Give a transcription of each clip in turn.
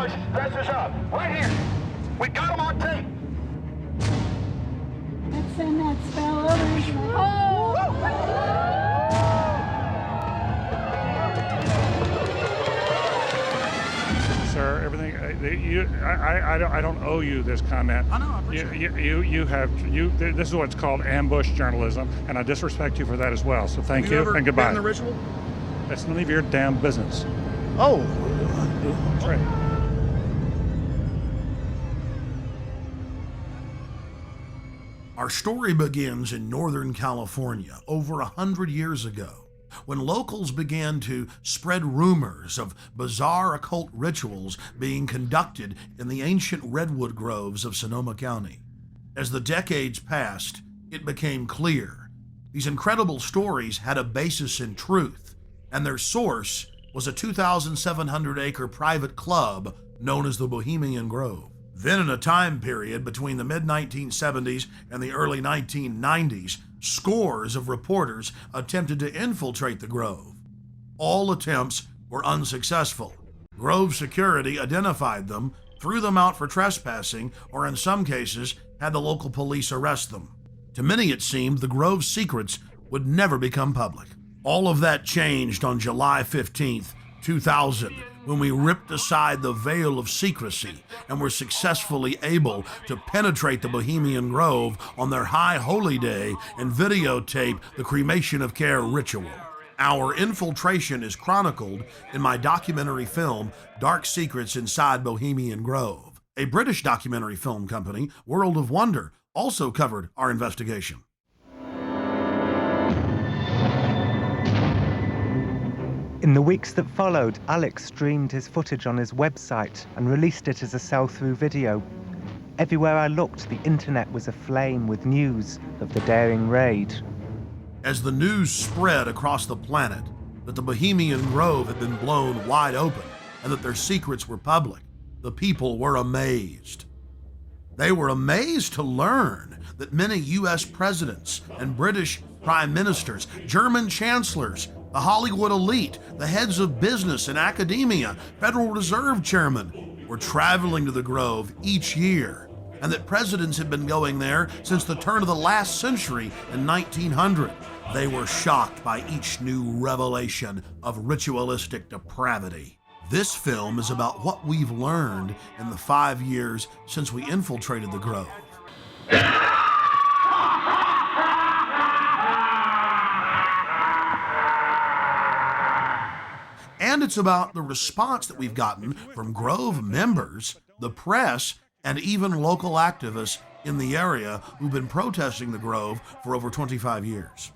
ambush dressers up. Right here. We got them on tape. Let's send that spell over. Sir, everything. I don't owe you this comment. I know. I appreciate it. You have. This is what's called ambush journalism, and I disrespect you for that as well. So thank Have you, you ever and goodbye. been in the ritual? That's none of your damn business. Oh. That's right. Our story begins in Northern California over 100 years ago, when locals began to spread rumors of bizarre occult rituals being conducted in the ancient redwood groves of Sonoma County. As the decades passed, it became clear these incredible stories had a basis in truth, and their source was a 2,700-acre private club known as the Bohemian Grove. Then, in a time period between the mid-1970s and the early 1990s, scores of reporters attempted to infiltrate the Grove. All attempts were unsuccessful. Grove security identified them, threw them out for trespassing, or in some cases, had the local police arrest them. To many, it seemed the Grove's secrets would never become public. All of that changed on July 15th, 2000, when we ripped aside the veil of secrecy and were successfully able to penetrate the Bohemian Grove on their high holy day and videotape the cremation of care ritual. Our infiltration is chronicled in my documentary film, Dark Secrets Inside Bohemian Grove. A British documentary film company, World of Wonder, also covered our investigation. In the weeks that followed, Alex streamed his footage on his website and released it as a sell-through video. Everywhere I looked, the internet was aflame with news of the daring raid. As the news spread across the planet that the Bohemian Grove had been blown wide open and that their secrets were public, the people were amazed. They were amazed to learn that many U.S. presidents and British prime ministers, German chancellors, the Hollywood elite, the heads of business and academia, Federal Reserve chairmen were traveling to the Grove each year, and that presidents had been going there since the turn of the last century in 1900. They were shocked by each new revelation of ritualistic depravity. This film is about what we've learned in the 5 years since we infiltrated the Grove. And it's about the response that we've gotten from Grove members, the press, and even local activists in the area who've been protesting the Grove for over 25 years.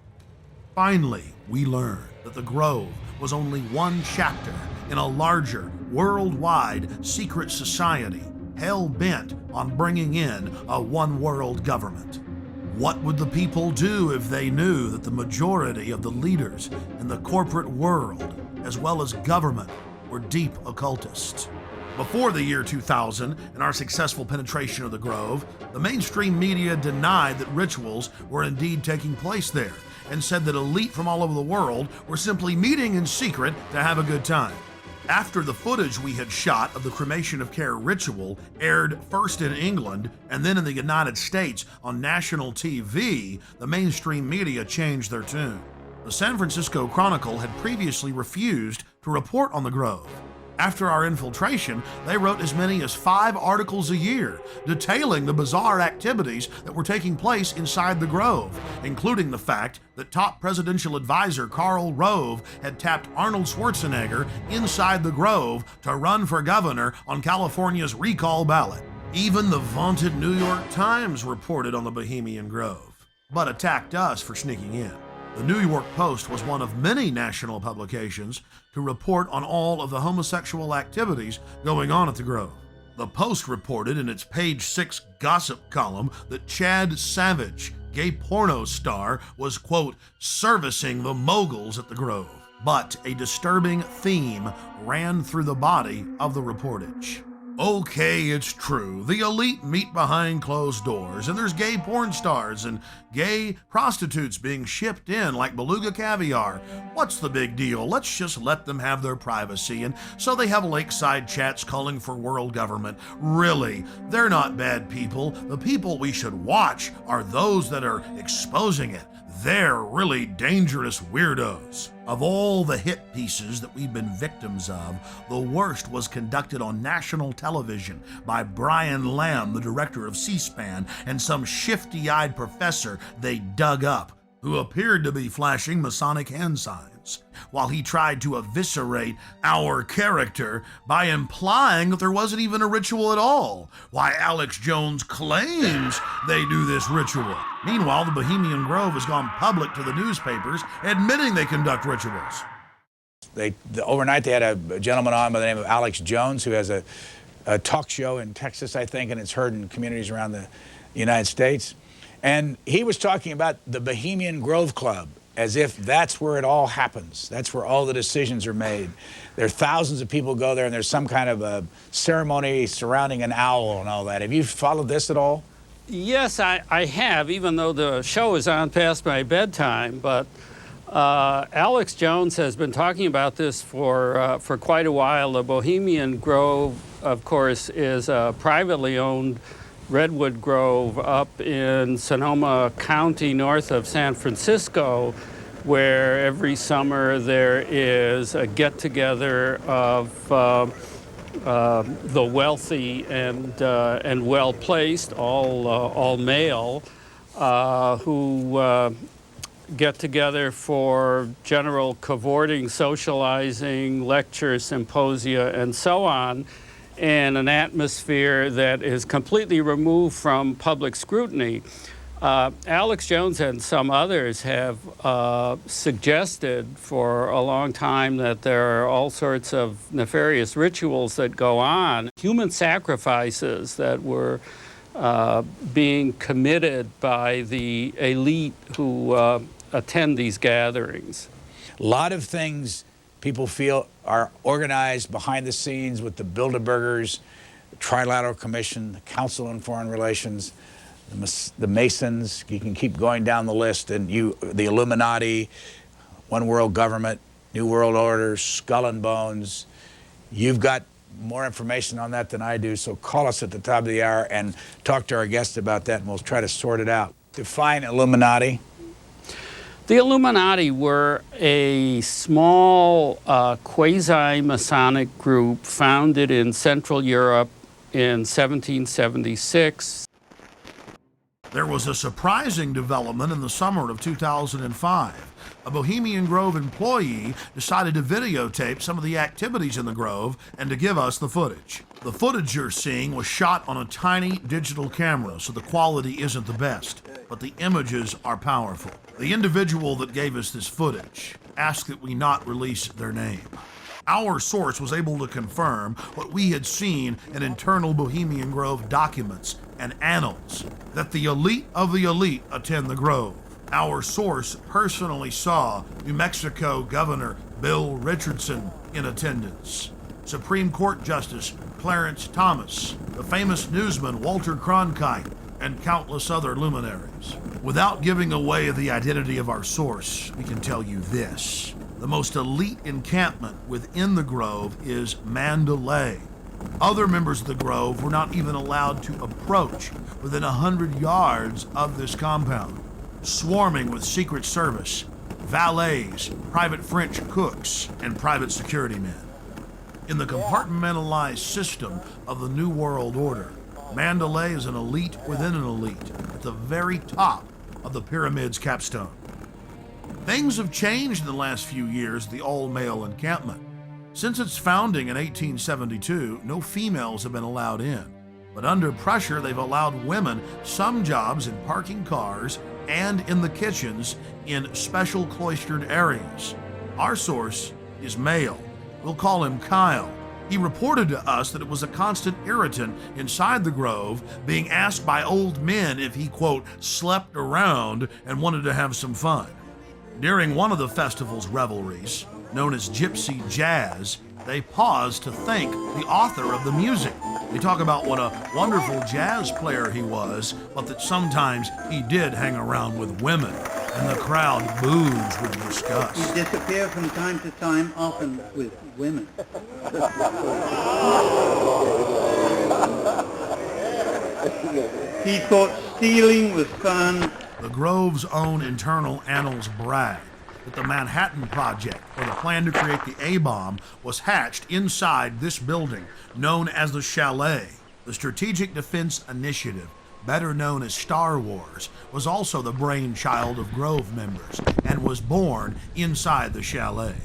Finally, we learned that the Grove was only one chapter in a larger, worldwide secret society hell-bent on bringing in a one-world government. What would the people do if they knew that the majority of the leaders in the corporate world, as well as government, were deep occultists? Before the year 2000 and our successful penetration of the Grove, the mainstream media denied that rituals were indeed taking place there and said that elite from all over the world were simply meeting in secret to have a good time. After the footage we had shot of the cremation of care ritual aired first in England and then in the United States on national TV, the mainstream media changed their tune. The San Francisco Chronicle had previously refused to report on the Grove. After our infiltration, they wrote as many as 5 articles a year detailing the bizarre activities that were taking place inside the Grove, including the fact that top presidential advisor Karl Rove had tapped Arnold Schwarzenegger inside the Grove to run for governor on California's recall ballot. Even the vaunted New York Times reported on the Bohemian Grove, but attacked us for sneaking in. The New York Post was one of many national publications to report on all of the homosexual activities going on at the Grove. The Post reported in its page 6 gossip column that Chad Savage, gay porno star, was, quote, servicing the moguls at the Grove. But a disturbing theme ran through the body of the reportage. Okay, it's true. The elite meet behind closed doors, and there's gay porn stars and gay prostitutes being shipped in like beluga caviar. What's the big deal? Let's just let them have their privacy. And so they have lakeside chats calling for world government. Really, they're not bad people. The people we should watch are those that are exposing it. They're really dangerous weirdos. Of all the hit pieces that we've been victims of, the worst was conducted on national television by Brian Lamb, the director of C-SPAN, and some shifty-eyed professor they dug up, who appeared to be flashing Masonic hand signs, while he tried to eviscerate our character by implying that there wasn't even a ritual at all. Why, Alex Jones claims they do this ritual. Meanwhile, the Bohemian Grove has gone public to the newspapers, admitting they conduct rituals. Overnight, they had a gentleman on by the name of Alex Jones, who has a talk show in Texas, I think, and it's heard in communities around the United States. And he was talking about the Bohemian Grove Club, as if that's where it all happens. That's where all the decisions are made. There are thousands of people go there, and there's some kind of a ceremony surrounding an owl and all that. Have you followed this at all? Yes, I have, even though the show is on past my bedtime. But Alex Jones has been talking about this for quite a while. The Bohemian Grove, of course, is a privately owned redwood grove up in Sonoma County, north of San Francisco, where every summer there is a get-together of the wealthy and well-placed, all male, who get together for general cavorting, socializing, lectures, symposia, and so on, in an atmosphere that is completely removed from public scrutiny. Alex Jones and some others have suggested for a long time that there are all sorts of nefarious rituals that go on, human sacrifices that were being committed by the elite who attend these gatherings. A lot of things people feel are organized behind the scenes with the Bilderbergers, the Trilateral Commission, the Council on Foreign Relations, the Masons. You can keep going down the list, and the Illuminati, One World Government, New World Order, Skull and Bones. You've got more information on that than I do, so call us at the top of the hour and talk to our guests about that, and we'll try to sort it out. Define Illuminati. The Illuminati were a small quasi-Masonic group founded in Central Europe in 1776. There was a surprising development in the summer of 2005. A Bohemian Grove employee decided to videotape some of the activities in the Grove and to give us the footage. The footage you're seeing was shot on a tiny digital camera, so the quality isn't the best, but the images are powerful. The individual that gave us this footage asked that we not release their name. Our source was able to confirm what we had seen in internal Bohemian Grove documents and annals, that the elite of the elite attend the Grove. Our source personally saw New Mexico Governor Bill Richardson in attendance, Supreme Court Justice Clarence Thomas, the famous newsman Walter Cronkite, and countless other luminaries. Without giving away the identity of our source, we can tell you this. The most elite encampment within the Grove is Mandalay. Other members of the Grove were not even allowed to approach within 100 yards of this compound, swarming with Secret Service, valets, private French cooks, and private security men. In the compartmentalized system of the New World Order, Mandalay is an elite within an elite, at the very top of the pyramid's capstone. Things have changed in the last few years at the all-male encampment. Since its founding in 1872, no females have been allowed in. But under pressure, they've allowed women some jobs in parking cars and in the kitchens in special cloistered areas. Our source is male. We'll call him Kyle. He reported to us that it was a constant irritant inside the Grove, being asked by old men if he, quote, slept around and wanted to have some fun. During one of the festival's revelries, known as Gypsy Jazz, they pause to thank the author of the music. They talk about what a wonderful jazz player he was, but that sometimes he did hang around with women, and the crowd boos with disgust. He disappeared from time to time, often with women. He thought stealing was fun. The Grove's own internal annals brag that the Manhattan Project, or the plan to create the A-bomb, was hatched inside this building known as the Chalet. The Strategic Defense Initiative, better known as Star Wars, was also the brainchild of Grove members and was born inside the Chalet.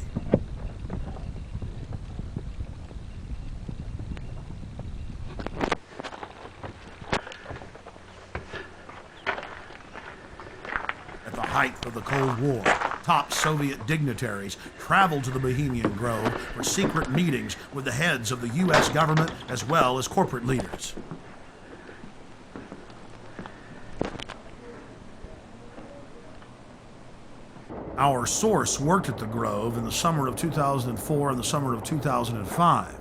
At the height of the Cold War, top Soviet dignitaries traveled to the Bohemian Grove for secret meetings with the heads of the U.S. government as well as corporate leaders. Our source worked at the Grove in the summer of 2004 and the summer of 2005,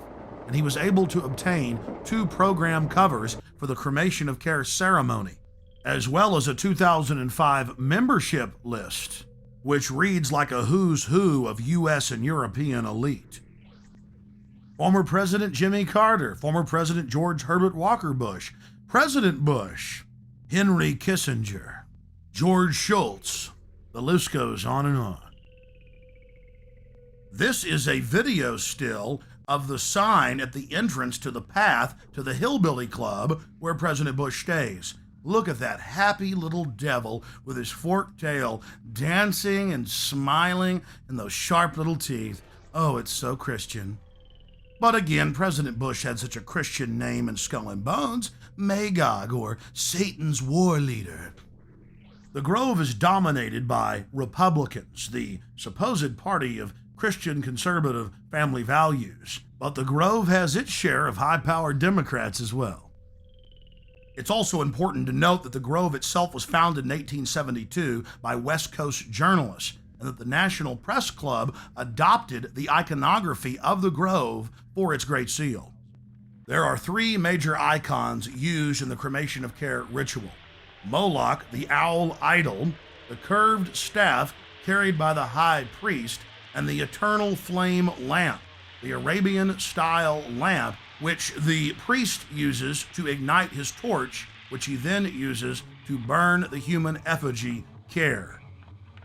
and he was able to obtain 2 program covers for the cremation of care ceremony, as well as a 2005 membership list, which reads like a who's who of U.S. and European elite. Former President Jimmy Carter, former President George Herbert Walker Bush, President Bush, Henry Kissinger, George Shultz. The list goes on and on. This is a video still of the sign at the entrance to the path to the Hillbilly Club where President Bush stays. Look at that happy little devil with his forked tail dancing and smiling and those sharp little teeth. Oh, it's so Christian. But again, President Bush had such a Christian name in Skull and Bones, Magog, or Satan's war leader. The Grove is dominated by Republicans, the supposed party of Christian conservative family values, but the Grove has its share of high-powered Democrats as well. It's also important to note that the Grove itself was founded in 1872 by West Coast journalists, and that the National Press Club adopted the iconography of the Grove for its Great Seal. There are 3 major icons used in the cremation of care ritual: Moloch, the owl idol, the curved staff carried by the high priest, and the eternal flame lamp, the Arabian-style lamp, which the priest uses to ignite his torch, which he then uses to burn the human effigy, Care.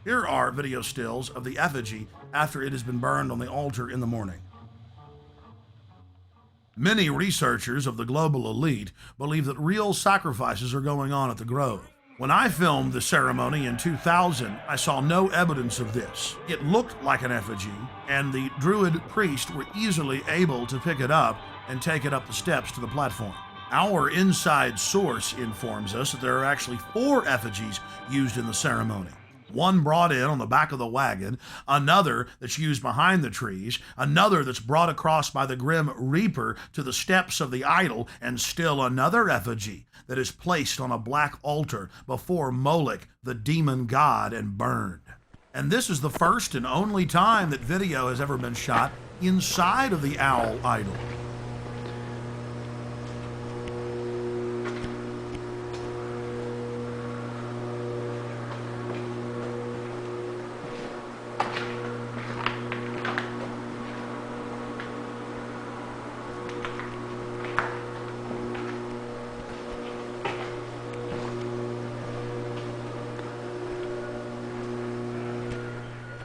Here are video stills of the effigy after it has been burned on the altar in the morning. Many researchers of the global elite believe that real sacrifices are going on at the Grove. When I filmed the ceremony in 2000, I saw no evidence of this. It looked like an effigy, and the Druid priest were easily able to pick it up and take it up the steps to the platform. Our inside source informs us that there are actually 4 effigies used in the ceremony. One brought in on the back of the wagon, another that's used behind the trees, another that's brought across by the Grim Reaper to the steps of the idol, and still another effigy that is placed on a black altar before Moloch, the demon god, and burned. And this is the first and only time that video has ever been shot inside of the owl idol.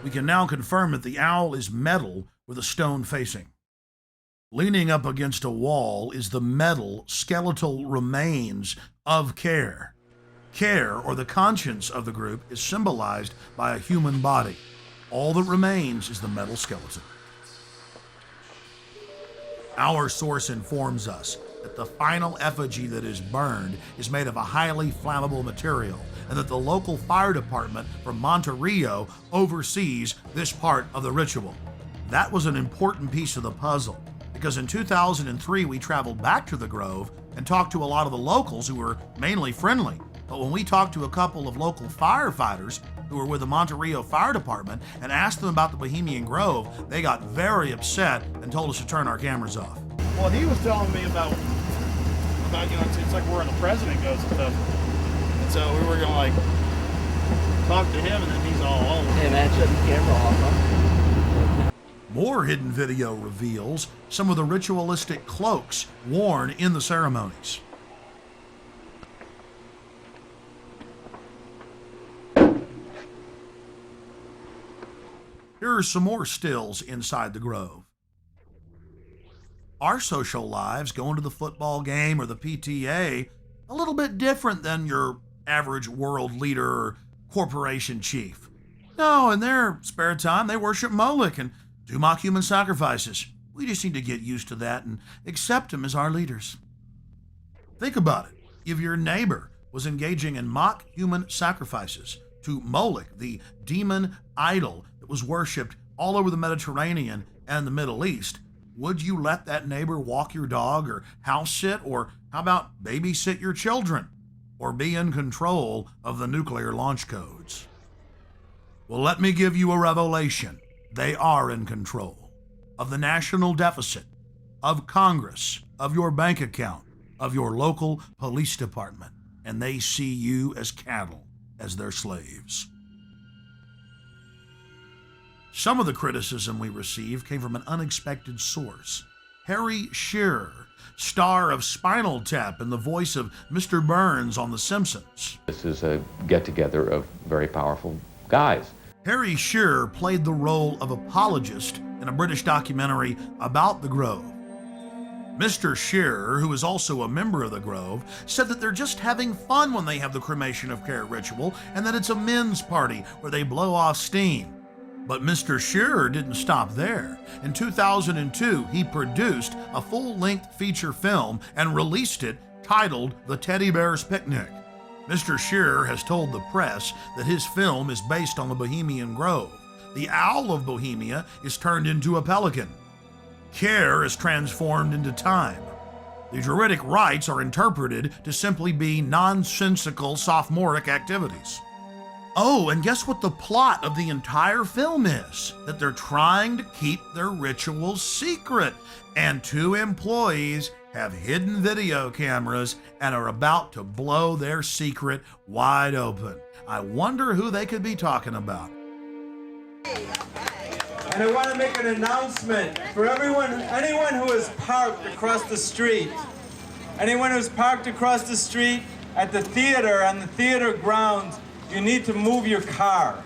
We can now confirm that the owl is metal with a stone facing. Leaning up against a wall is the metal skeletal remains of Care. Care, or the conscience of the group, is symbolized by a human body. All that remains is the metal skeleton. Our source informs us that the final effigy that is burned is made of a highly flammable material, and that the local fire department from Monterrey oversees this part of the ritual. That was an important piece of the puzzle, because in 2003 we traveled back to the Grove and talked to a lot of the locals who were mainly friendly. But when we talked to a couple of local firefighters who were with the Monterey Fire Department and asked them about the Bohemian Grove, they got very upset and told us to turn our cameras off. Well, he was telling me about you know, it's like where the president goes and stuff. And so we were gonna like talk to him, and then he's all over. Hey man, shut the camera off, huh? More hidden video reveals some of the ritualistic cloaks worn in the ceremonies. Here are some more stills inside the Grove. Our social lives, going to the football game or the PTA, a little bit different than your average world leader or corporation chief. No, in their spare time, they worship Moloch and do mock human sacrifices. We just need to get used to that and accept them as our leaders. Think about it. If your neighbor was engaging in mock human sacrifices to Moloch, the demon idol that was worshipped all over the Mediterranean and the Middle East, would you let that neighbor walk your dog or house sit, or how about babysit your children, or be in control of the nuclear launch codes? Well, let me give you a revelation. They are in control of the national deficit, of Congress, of your bank account, of your local police department, and they see you as cattle, as their slaves. Some of the criticism we received came from an unexpected source. Harry Shearer, star of Spinal Tap and the voice of Mr. Burns on The Simpsons. This is a get-together of very powerful guys. Harry Shearer played the role of apologist in a British documentary about the Grove. Mr. Shearer, who is also a member of the Grove, said that they're just having fun when they have the cremation of care ritual, and that it's a men's party where they blow off steam. But Mr. Shearer didn't stop there. In 2002, he produced a full-length feature film and released it titled The Teddy Bear's Picnic. Mr. Shearer has told the press that his film is based on the Bohemian Grove. The owl of Bohemia is turned into a pelican. Care is transformed into time. The Druidic rites are interpreted to simply be nonsensical sophomoric activities. Oh, and guess what the plot of the entire film is? That they're trying to keep their rituals secret, and 2 employees have hidden video cameras and are about to blow their secret wide open. I wonder who they could be talking about. And I want to make an announcement for anyone who is parked across the street. Anyone who's parked across the street at the theater, on the theater grounds, you need to move your car.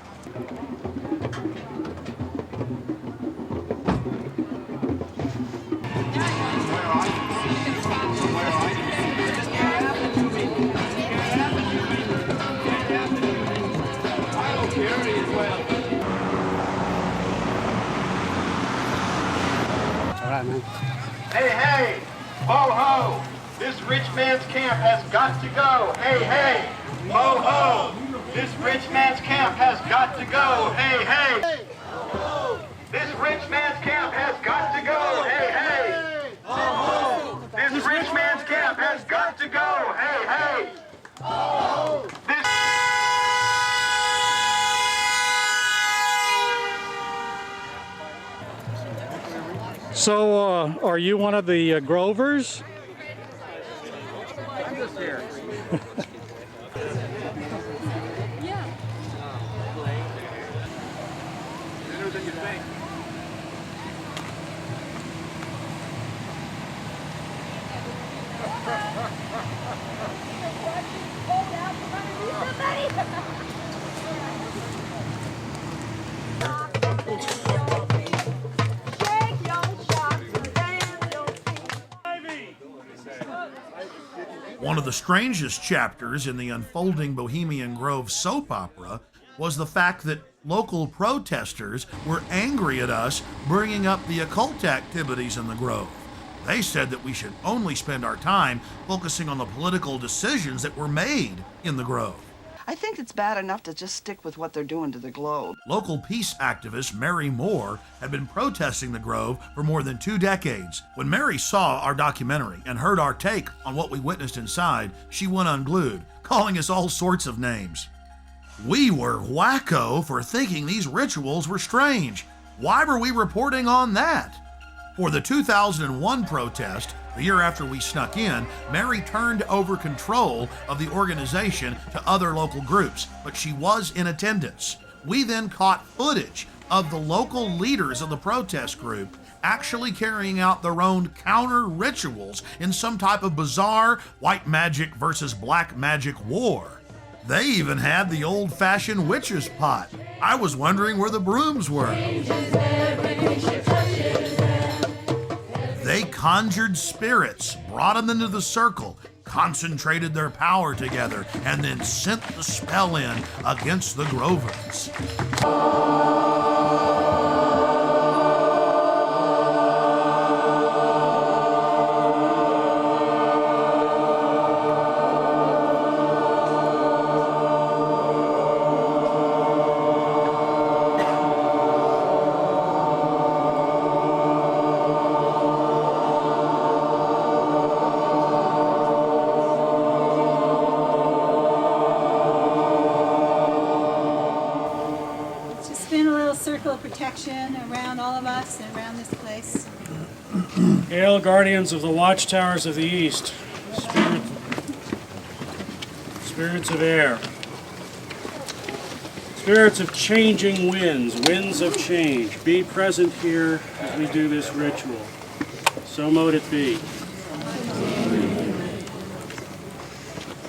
Hey, hey, ho, ho, this rich man's camp has got to go. Hey, hey, ho, ho, this rich man's camp has got to go. Hey, hey, this rich man's camp has got to go. Hey, hey, this rich man's camp has got to go. Hey, hey, this. So, are you one of the Grovers? I'm just here. Yeah. Better than you think. One of the strangest chapters in the unfolding Bohemian Grove soap opera was the fact that local protesters were angry at us bringing up the occult activities in the Grove. They said that we should only spend our time focusing on the political decisions that were made in the Grove. I think it's bad enough to just stick with what they're doing to the Globe. Local peace activist Mary Moore had been protesting the Grove for more than 2 decades. When Mary saw our documentary and heard our take on what we witnessed inside, she went unglued, calling us all sorts of names. We were wacko for thinking these rituals were strange. Why were we reporting on that? For the 2001 protest, the year after we snuck in, Mary turned over control of the organization to other local groups, but she was in attendance. We then caught footage of the local leaders of the protest group actually carrying out their own counter rituals in some type of bizarre white magic versus black magic war. They even had the old-fashioned witch's pot. I was wondering where the brooms were. They conjured spirits, brought them into the circle, concentrated their power together, and then sent the spell in against the Grovers. Protection around all of us and around this place. Hail, guardians of the watchtowers of the east, spirits of air, spirits of changing winds, winds of change, be present here as we do this ritual. So mote it be.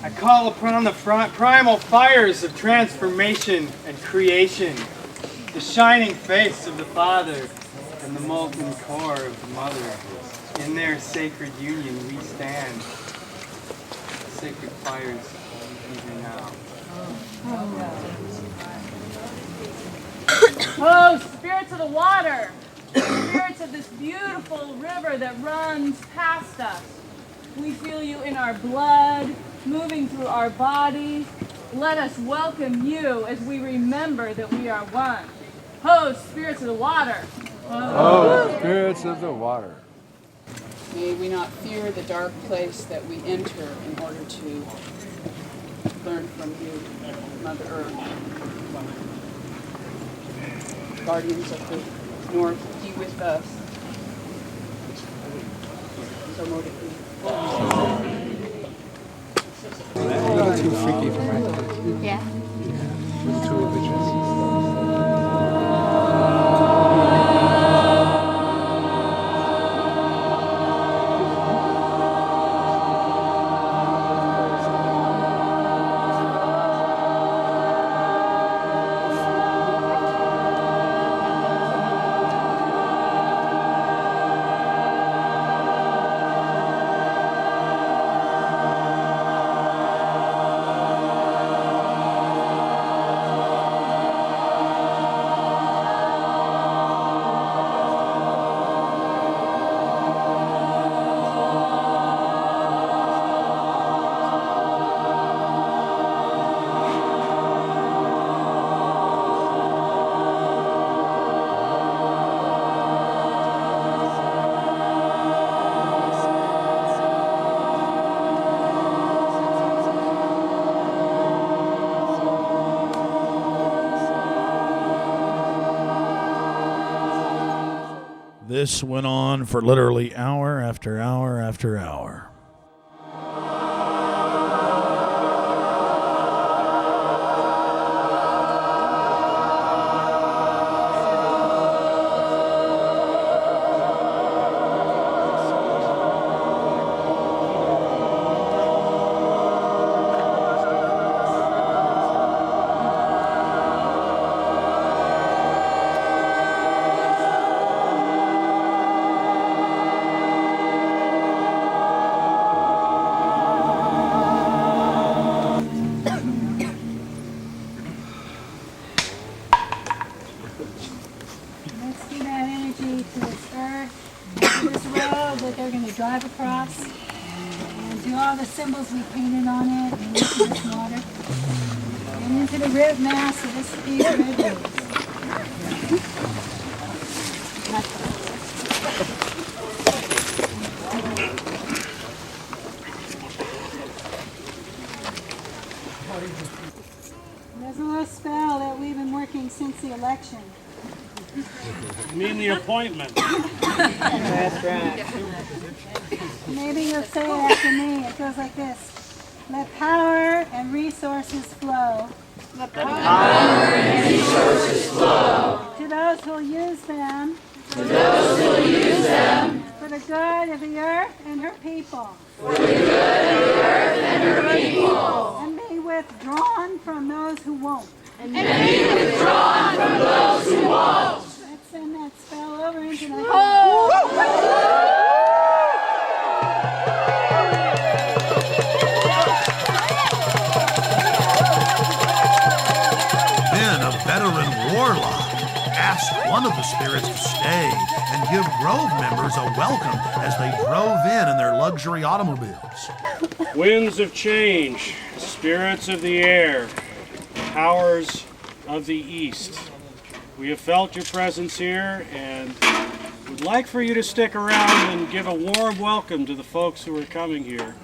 I call upon the primal fires of transformation and creation, the shining face of the Father and the molten core of the Mother. In their sacred union we stand, sacred fires even now. Oh, spirits of the water, spirits of this beautiful river that runs past us. We feel you in our blood, moving through our bodies. Let us welcome you as we remember that we are one. Ho, spirits of the water. Oh, spirits of the water. May we not fear the dark place that we enter in order to learn from you, Mother Earth. Guardians of the North, be with us. So mote it be. A little too freaky for my taste. Yeah. A little too religious. This went on for literally hour after hour after hour. Drive across and do all the symbols we painted on it and into this water and into the rib mass of these rib mean the appointment. That's right. Maybe you'll say it after me. It goes like this. Let power and resources flow. Let power and resources flow. To those who will use them. To those who will use them. For the good of the earth and her people. For the good of the earth and her people. And be withdrawn from those who won't. And be withdrawn from those who won't. Let's send that spell over into the Then a veteran warlock asked one of the spirits to stay and give Grove members a welcome as they drove in their luxury automobiles. Winds of change, spirits of the air, powers of the east. We have felt your presence here and would like for you to stick around and give a warm welcome to the folks who are coming here.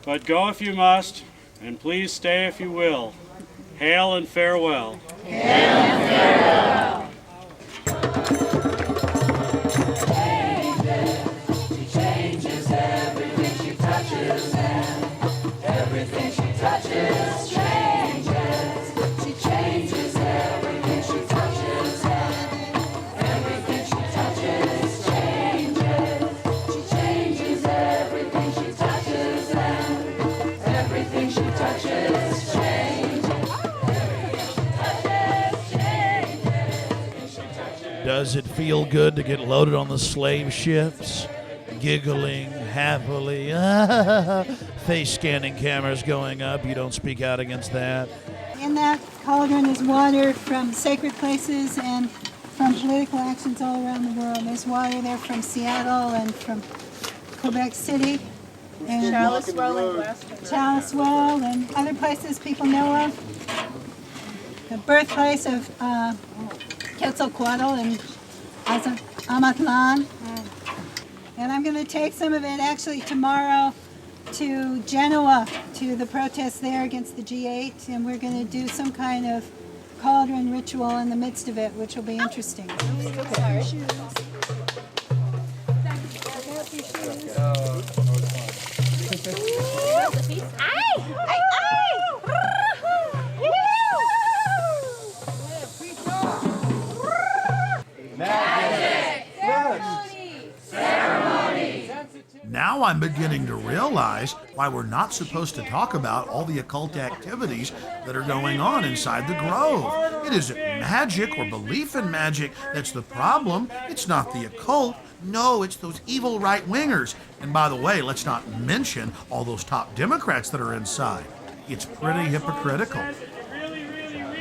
But go if you must, and please stay if you will. Hail and farewell. Hail and farewell. She changes everything she touches, and everything she touches changes. She changes everything she touches, and everything she touches changes. She changes everything she touches, and everything she touches changes. Does it feel good to get loaded on the slave ships? Giggling happily. Face scanning cameras going up. You don't speak out against that. In that cauldron is water from sacred places and from political actions all around the world. There's water there from Seattle and from Quebec City. And Charlottesville and Glasgow. Charlottesville and other places people know of. The birthplace of Quetzalcoatl and Amatlan. And I'm going to take some of it actually tomorrow to Genoa, to the protests there against the G8, and we're going to do some kind of cauldron ritual in the midst of it, which will be interesting. Now I'm beginning to realize why we're not supposed to talk about all the occult activities that are going on inside the Grove. It isn't magic or belief in magic that's the problem. It's not the occult. No, it's those evil right-wingers. And by the way, let's not mention all those top Democrats that are inside. It's pretty hypocritical.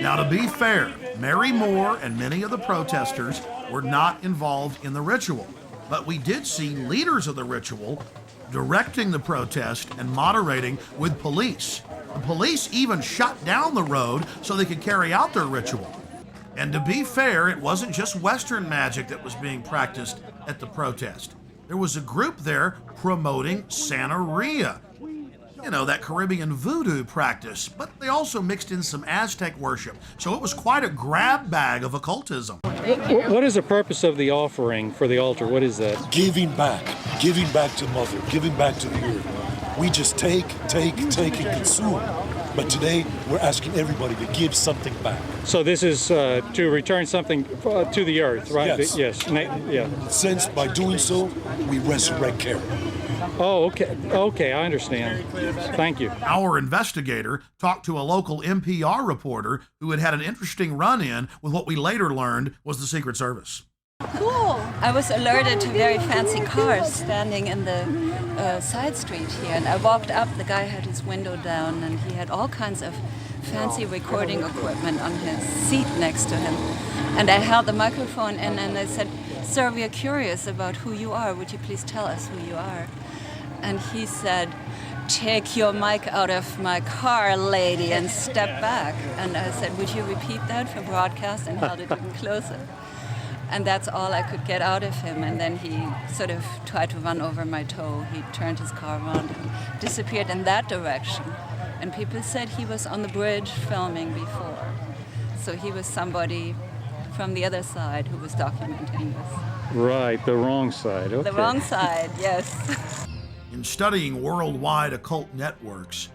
Now, to be fair, Mary Moore and many of the protesters were not involved in the ritual. But we did see leaders of the ritual directing the protest and moderating with police. The police even shut down the road so they could carry out their ritual. And to be fair, it wasn't just Western magic that was being practiced at the protest. There was a group there promoting Santeria. You know, that Caribbean voodoo practice, but they also mixed in some Aztec worship. So it was quite a grab bag of occultism. What is the purpose of the offering for the altar? What is that? Giving back to Mother, giving back to the earth. We just take, and consume. But today, we're asking everybody to give something back. So this is to return something to the earth, right? Yes. Yeah. Since by doing so, we resurrect Karen. Oh, okay, I understand. Thank you. Our investigator talked to a local NPR reporter who had an interesting run-in with what we later learned was the Secret Service. Cool. I was alerted to very fancy cars standing in the side street here, and I walked up. The guy had his window down, and he had all kinds of fancy recording equipment on his seat next to him. And I held the microphone in, and I said, "Sir, we are curious about who you are. Would you please tell us who you are?" And he said, "Take your mic out of my car, lady, and step back." And I said, "Would you repeat that for broadcast?" And held it even closer. And that's all I could get out of him. And then he sort of tried to run over my toe. He turned his car around and disappeared in that direction. And people said he was on the bridge filming before. So he was somebody from the other side who was documenting this. Right, the wrong side. Okay. The wrong side, yes. In studying worldwide occult networks,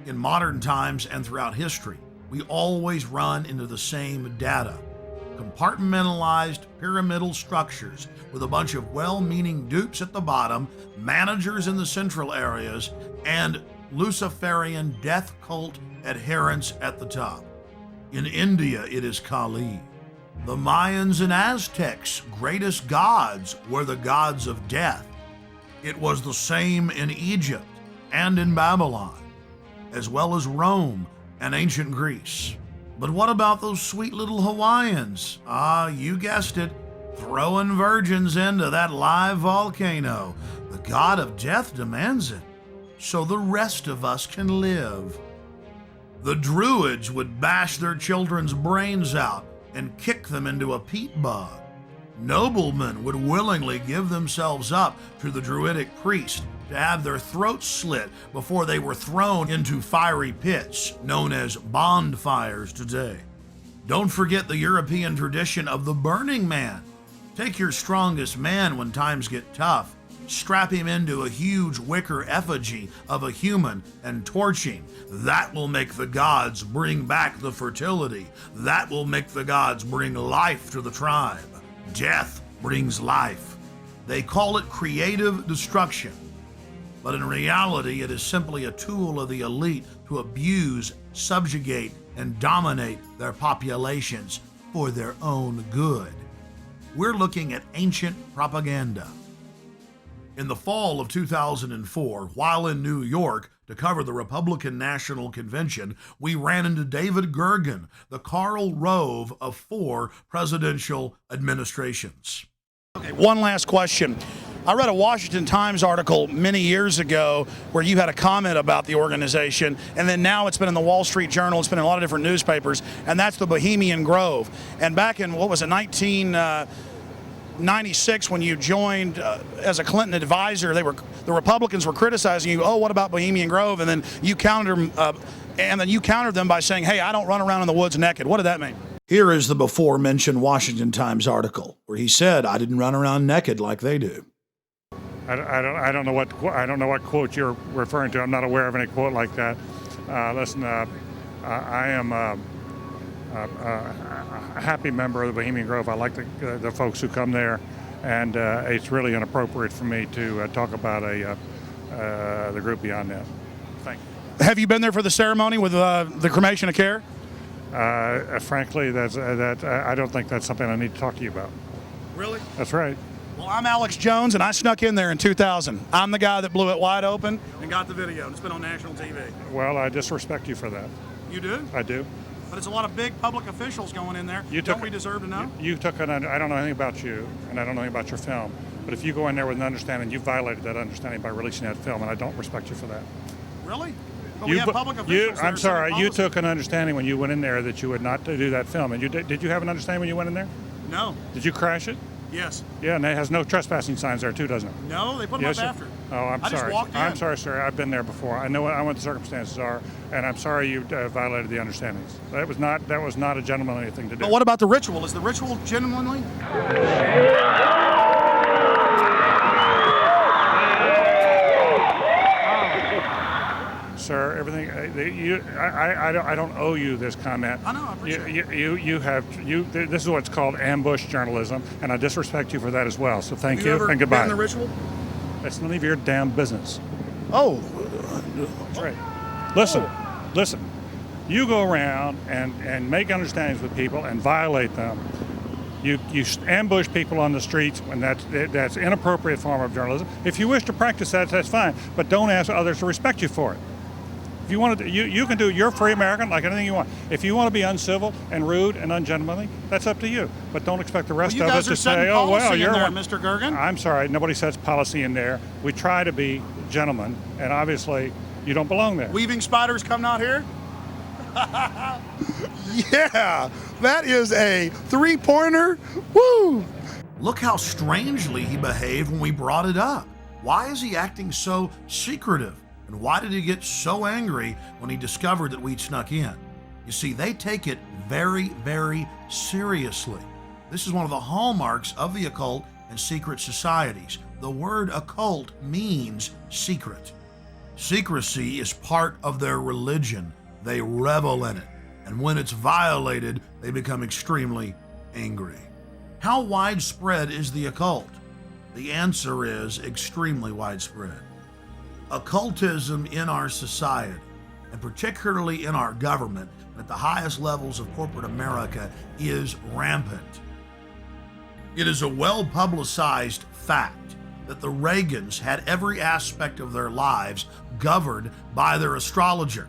in modern times and throughout history, we always run into the same data. Compartmentalized pyramidal structures with a bunch of well-meaning dupes at the bottom, managers in the central areas, and Luciferian death cult adherents at the top. In India, it is Kali. The Mayans and Aztecs' greatest gods were the gods of death. It was the same in Egypt and in Babylon, as well as Rome and ancient Greece. But what about those sweet little Hawaiians? You guessed it, throwing virgins into that live volcano. The god of death demands it, so the rest of us can live. The Druids would bash their children's brains out and kick them into a peat bog. Noblemen would willingly give themselves up to the Druidic priest to have their throats slit before they were thrown into fiery pits, known as bonfires today. Don't forget the European tradition of the Burning Man. Take your strongest man when times get tough, strap him into a huge wicker effigy of a human and torch him. That will make the gods bring back the fertility. That will make the gods bring life to the tribe. Death brings life. They call it creative destruction, but in reality it is simply a tool of the elite to abuse, subjugate, and dominate their populations for their own good. We're looking at ancient propaganda. In the fall of 2004, while in New York to cover the Republican National Convention, we ran into David Gergen, the Karl Rove of 4 presidential administrations. Okay, one last question. I read a Washington Times article many years ago where you had a comment about the organization, and then now it's been in the Wall Street Journal, it's been in a lot of different newspapers, and that's the Bohemian Grove. And back in, 1996, when you joined as a Clinton advisor, the Republicans were criticizing you. Oh, what about Bohemian Grove? And then you countered them by saying, "Hey, I don't run around in the woods naked." What did that mean? Here is the before-mentioned Washington Times article where he said, "I didn't run around naked like they do." I don't know what quote you're referring to. I'm not aware of any quote like that. Listen, I am a happy member of the Bohemian Grove. I like the folks who come there, and it's really inappropriate for me to talk about the group beyond that. Thank you. Have you been there for the ceremony with the cremation of care? Frankly, I don't think that's something I need to talk to you about. Really? That's right. Well, I'm Alex Jones, and I snuck in there in 2000. I'm the guy that blew it wide open and got the video, and it's been on national TV. Well, I disrespect you for that. You do? I do. But it's a lot of big public officials going in there. Don't we deserve to know? I don't know anything about you, and I don't know anything about your film. But if you go in there with an understanding, you violated that understanding by releasing that film, and I don't respect you for that. Really? But we have public officials. I'm sorry, you took an understanding when you went in there that you would not do that film. And did you have an understanding when you went in there? No. Did you crash it? Yes. Yeah, and it has no trespassing signs there too, doesn't it? No, they put them up after. Oh, I'm sorry. I just walked in. I'm sorry, sir. I've been there before. I know what the circumstances are, and I'm sorry you violated the understandings. That was not a gentlemanly thing to do. But what about the ritual? Is the ritual gentlemanly? Sir, everything. I don't owe you this comment. I know. I appreciate it. This is what's called ambush journalism, and I disrespect you for that as well. So thank you and goodbye. Have you ever been in the ritual? That's none of your damn business. Oh, that's right. Listen. You go around and make understandings with people and violate them. You ambush people on the streets, and that's inappropriate form of journalism. If you wish to practice that, that's fine, but don't ask others to respect you for it. If you want to, you can do. You're free American, like anything you want. If you want to be uncivil and rude and ungentlemanly, that's up to you. But don't expect the rest of us to say, "Oh well, you're there, Mr. Gergen." I'm sorry, nobody sets policy in there. We try to be gentlemen, and obviously, you don't belong there. Weaving spiders coming out here. Yeah, that is a 3-pointer. Woo! Look how strangely he behaved when we brought it up. Why is he acting so secretive? And why did he get so angry when he discovered that we'd snuck in? You see, they take it very, very seriously. This is one of the hallmarks of the occult and secret societies. The word occult means secret. Secrecy is part of their religion. They revel in it. And when it's violated, they become extremely angry. How widespread is the occult? The answer is extremely widespread. Occultism in our society, and particularly in our government, and at the highest levels of corporate America, is rampant. It is a well-publicized fact that the Reagans had every aspect of their lives governed by their astrologer.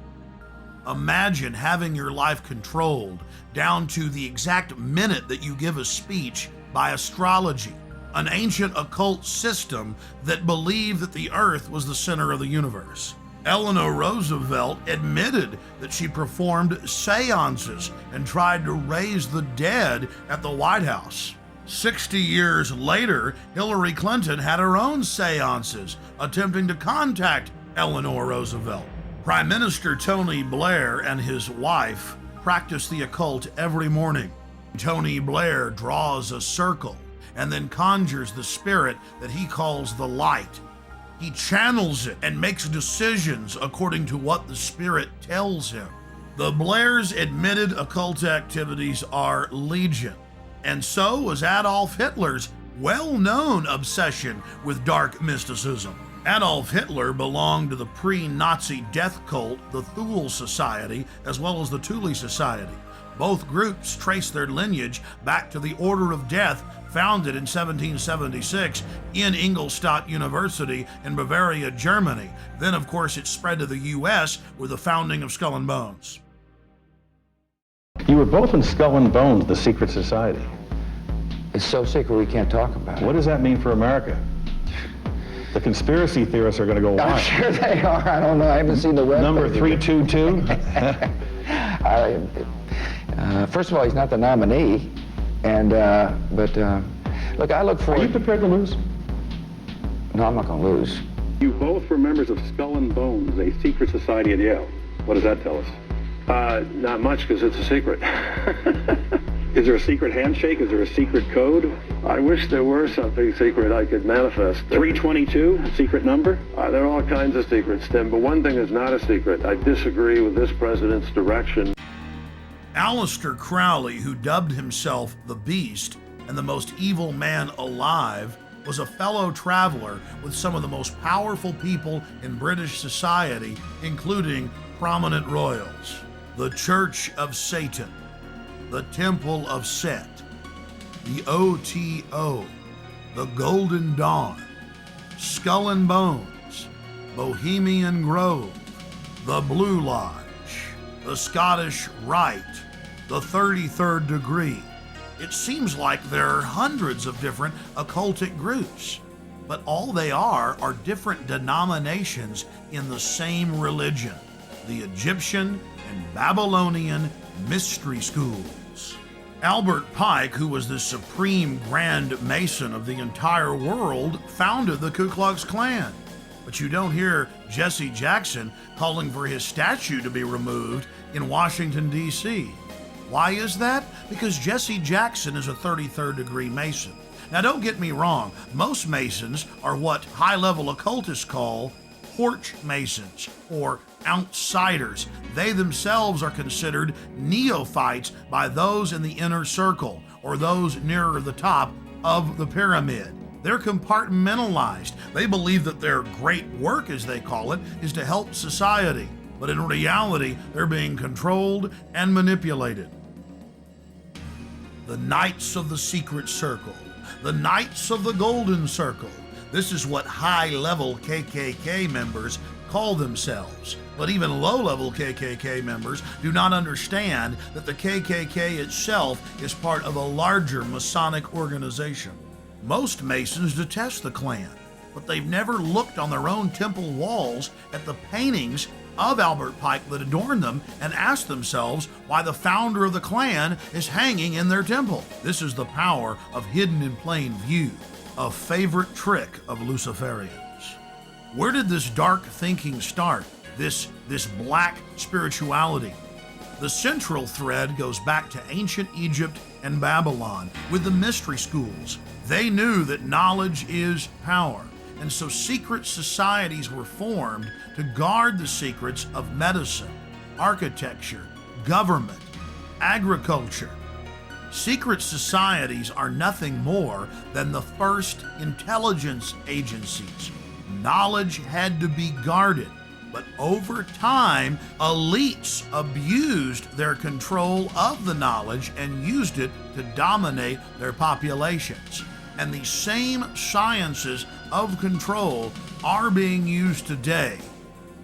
Imagine having your life controlled down to the exact minute that you give a speech by astrology, an ancient occult system that believed that the earth was the center of the universe. Eleanor Roosevelt admitted that she performed seances and tried to raise the dead at the White House. 60 years later, Hillary Clinton had her own seances attempting to contact Eleanor Roosevelt. Prime Minister Tony Blair and his wife practice the occult every morning. Tony Blair draws a circle and then conjures the spirit that he calls the light. He channels it and makes decisions according to what the spirit tells him. The Blairs' admitted occult activities are legion, and so was Adolf Hitler's well-known obsession with dark mysticism. Adolf Hitler belonged to the pre-Nazi death cult, the Thule Society, as well as the Thule Society. Both groups trace their lineage back to the Order of Death, founded in 1776 in Ingolstadt University in Bavaria, Germany. Then, of course, it spread to the U.S. with the founding of Skull and Bones. You were both in Skull and Bones, the secret society. It's so secret we can't talk about it. What does that mean for America? The conspiracy theorists are going to go wild. I'm sure they are. I don't know. I haven't seen the web. Number 322? First of all, he's not the nominee. And, look, I look forward... Are you prepared to lose? No, I'm not going to lose. You both were members of Skull and Bones, a secret society at Yale. What does that tell us? Not much, because it's a secret. Is there a secret handshake? Is there a secret code? I wish there were something secret I could manifest. 322, secret number? There are all kinds of secrets, Tim, but one thing is not a secret. I disagree with this president's direction. Aleister Crowley, who dubbed himself the Beast and the most evil man alive, was a fellow traveler with some of the most powerful people in British society, including prominent royals. The Church of Satan, the Temple of Set, the OTO, the Golden Dawn, Skull and Bones, Bohemian Grove, the Blue Lodge, the Scottish Rite, the 33rd Degree. It seems like there are hundreds of different occultic groups, but all they are different denominations in the same religion, the Egyptian and Babylonian mystery schools. Albert Pike, who was the supreme Grand Mason of the entire world, founded the Ku Klux Klan. But you don't hear Jesse Jackson calling for his statue to be removed in Washington, D.C. Why is that? Because Jesse Jackson is a 33rd degree Mason. Now don't get me wrong, most Masons are what high-level occultists call porch Masons or outsiders. They themselves are considered neophytes by those in the inner circle or those nearer the top of the pyramid. They're compartmentalized. They believe that their great work, as they call it, is to help society. But in reality, they're being controlled and manipulated. The Knights of the Secret Circle, the Knights of the Golden Circle. This is what high-level KKK members call themselves. But even low-level KKK members do not understand that the KKK itself is part of a larger Masonic organization. Most Masons detest the Klan, but they've never looked on their own temple walls at the paintings of Albert Pike that adorn them and asked themselves why the founder of the Klan is hanging in their temple. This is the power of hidden in plain view, a favorite trick of Luciferians. Where did this dark thinking start? This black spirituality? The central thread goes back to ancient Egypt and Babylon, with the mystery schools. They knew that knowledge is power, and so secret societies were formed to guard the secrets of medicine, architecture, government, agriculture. Secret societies are nothing more than the first intelligence agencies. Knowledge had to be guarded, but over time, elites abused their control of the knowledge and used it to dominate their populations. And the same sciences of control are being used today.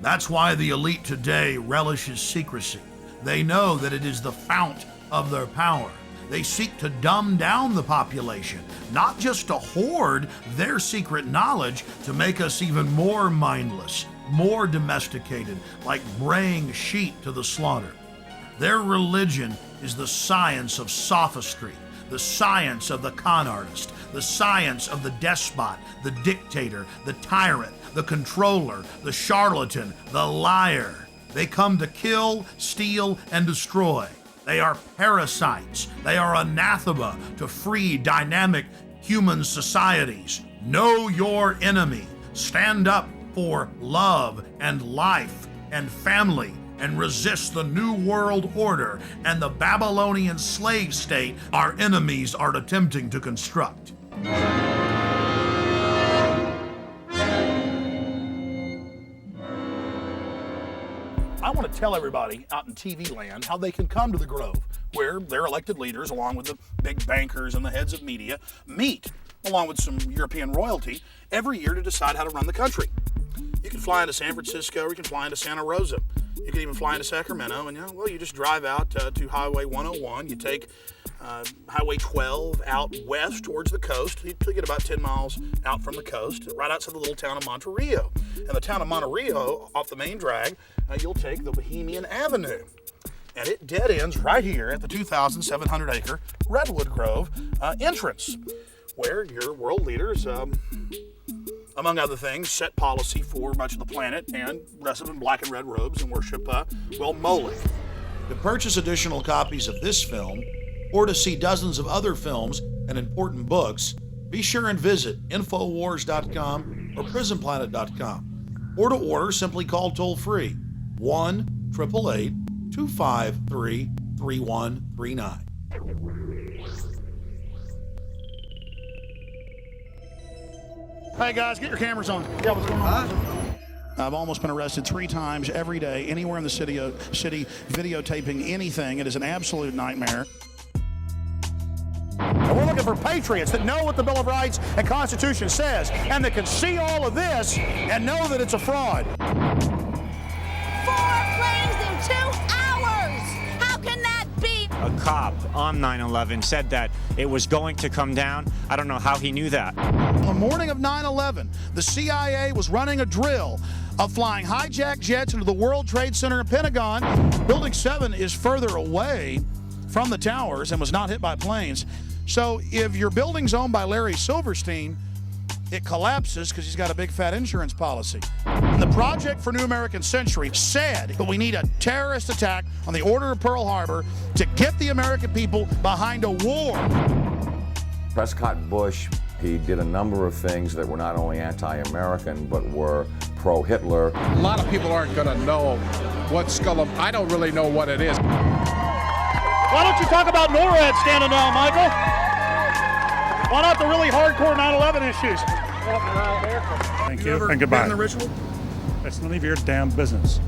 That's why the elite today relishes secrecy. They know that it is the fount of their power. They seek to dumb down the population, not just to hoard their secret knowledge to make us even more mindless, more domesticated, like braying sheep to the slaughter. Their religion is the science of sophistry, the science of the con artist, the science of the despot, the dictator, the tyrant, the controller, the charlatan, the liar. They come to kill, steal, and destroy. They are parasites. They are anathema to free, dynamic human societies. Know your enemy. Stand up for love and life and family and resist the New World Order and the Babylonian slave state our enemies are attempting to construct. I want to tell everybody out in TV land how they can come to the Grove, where their elected leaders, along with the big bankers and the heads of media, meet, along with some European royalty, every year to decide how to run the country. You can fly into San Francisco, or you can fly into Santa Rosa. You can even fly into Sacramento, and you just drive out to Highway 101. You take Highway 12 out west towards the coast. You get about 10 miles out from the coast, right outside the little town of Monterey. And the town of Monterey, off the main drag, you'll take the Bohemian Avenue. And it dead ends right here at the 2,700-acre Redwood Grove entrance, where your world leaders, among other things, set policy for much of the planet and dress up in black and red robes and worship, Moloch. To purchase additional copies of this film, or to see dozens of other films and important books, be sure and visit Infowars.com or PrisonPlanet.com. Or to order, simply call toll-free 1-888-253-3139. Hey guys, get your cameras on. Yeah, what's going on? I've almost been arrested 3 times every day, anywhere in the city, videotaping anything. It is an absolute nightmare. And we're looking for patriots that know what the Bill of Rights and Constitution says, and that can see all of this and know that it's a fraud. 4 planes in 2 hours! How can that be? A cop on 9/11 said that it was going to come down. I don't know how he knew that. On the morning of 9/11, the CIA was running a drill of flying hijacked jets into the World Trade Center and Pentagon. Building 7 is further away from the towers and was not hit by planes. So if your building's owned by Larry Silverstein, it collapses because he's got a big fat insurance policy. And the Project for New American Century said that we need a terrorist attack on the Order of Pearl Harbor to get the American people behind a war. Prescott Bush, he did a number of things that were not only anti-American, but were pro-Hitler. A lot of people aren't going to know what Skull. I don't really know what it is. Why don't you talk about NORAD standing down, Michael? Why not the really hardcore 9/11 issues? Thank you and goodbye. Been in the ritual? That's none of your damn business.